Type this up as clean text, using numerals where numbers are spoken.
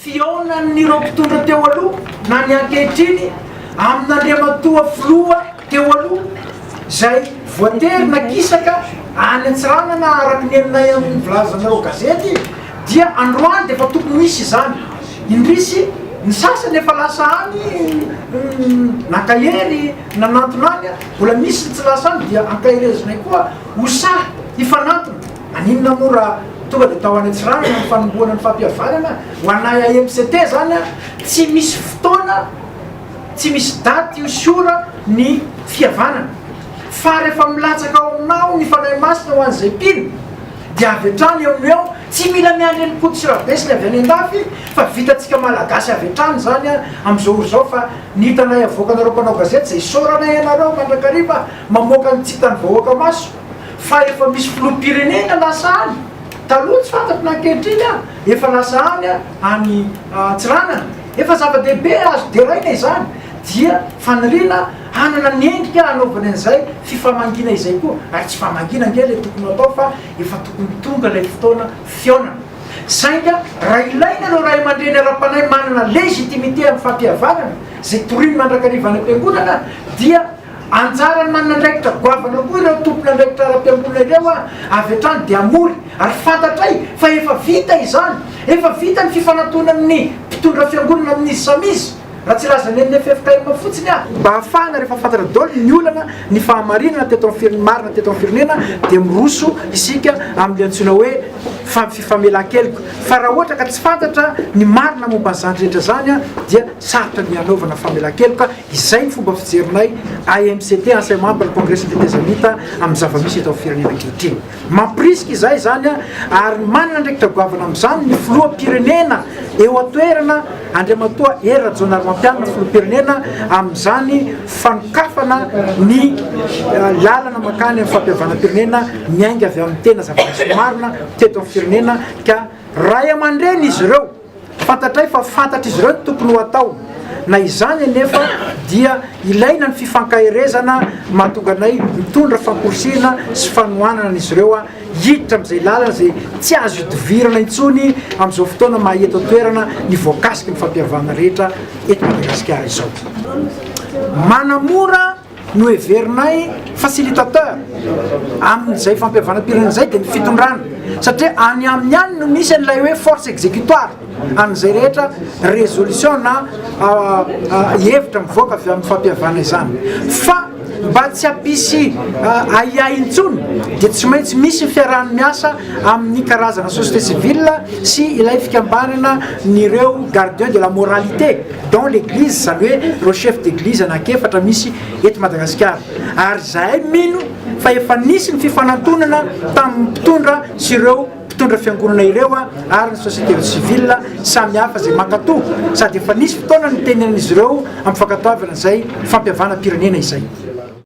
fiaonan'ireo mpitondra teo aloha na ny ankehitriny amin'Andriamatoa filoha teo aloha zay voatery nakisaka any Antsirana na araky ny aminay amin'ny vilazanareo gazety dia androany de efa tokony misy izany indrisy ny sasany efa lasa any nakahery nanantonany mbola misy tsy lasa any dia ankahirezinay koa osahy ifanantona aninona mora tonga de tao any Antsirana ny fanomboana ny fampihavanana ho anay AMCT zany tsy misy fotoana tsy misy daty iosora ny fihavanana fa rehefa milatsaka ao aminao ny fanahy masina ho an'izay mpino dia avy hatrany eo amin'ny eo tsy mila miandry ny poti sy rabesiny avy any an-dafy fa vitatsika malagasy avy hatrany zany am'izao oro zao fa ny hitanay avoakanareo mpanao gazety zay soranay anareo mandrakariva mamoaka ny tsitany vahoaka maso fa efa misy filoham-pirenena lasa any taloha tsy fantatro nankehitriny efa lasa any any Antsirana efa zava-dehibe azo deraina izany dia faniriana hanana ny endrika anaovany an'izay fifamangina izay koa ary tsy famangina nge le tokony atao fa efa tokony tonga lay fotoana fiaonana sainga raha ilaina aloha ray aman-dreny ara-panay manana legitimité amin'ny fampihavanana zay toriny mandrakariva any am-piangonana dia anjarany manana andraikitra goavana koa ireo tompony andraikitra ara-piangonana ireo avy hatrany de amory ary fantatray fa efa vita izany efa vita ny fifanantonan'ny mpitondra fiangonana amin'izy samizy raha tsy lazany amin'ny FFKM fotsiny mba hafahana rehefa fantatra daholo ny olana ny fahamarinana teto amin'ny firenena teto amin'ny firenena dia miroso isika amin'ny antsoina hoe fifamelan-keloka fa raha ohatra ka tsy fantatra ny marina momba an'izany rehetra zany dia sarotra ny anaovana famelan-keloka izay ny fomba fijerinay AMCT enseignement pour le congrès des États amin'ny zava-misy eto amin'ny firenena ankehitriny mampirisika izay zany ary manana andraikitra goavana amin'izany ny filoham-pirenena eo atoerana Andriamatoa Rajoanary mampianana filoham-pirenena amin'izany fanokafana ny lalana makany amin'ny fampihavanam-pirenena miainga avy amin'ny tena zava-misy marina teto amin'ny firenena ka ray aman-dreny izy ireo fantatray fa fantatra izy ireo tokony ho atao na izany anefa dia ilaina ny fifankahirezana mahatonga anay mitondra famporisina sy fanohanana izy ireo hiditra amin'izay lalana zay tsy azo idivirana intsony amin'izao fotoana mahaeto atoerana ny voakasiky ny fampihavana rehetra eto Madagasikara izao manamora no heverinay facilitateur amin'izay fampihavanam-pirenena zay dia ny fitondrana satria any amin'ny any no misy an'ilay hoe force exécutoire an'izay rehetra résolution na hevitra mivoaka avy amin'ny fampihavana izany fa mba tsy hampisy aiay intsony dia tsy maintsy misy fiarahany miasa amin'ny karazana société civile sy ilay fikambanana nyreo gardien de la moralité dans l'église zany hoe reo chef d'église anakefatra misy eto Madagasikara ary zahay mino fa efa nisy ny fifanantonana tamin'ny mpitondra sy ireo mpitondra fiangonana ireo ary ny société civile samy hafa zay mankatoa sady efa nisy fotoana ny teninan'izy ireo amin'ny fankatoavana izay fampihavana-pirenena izay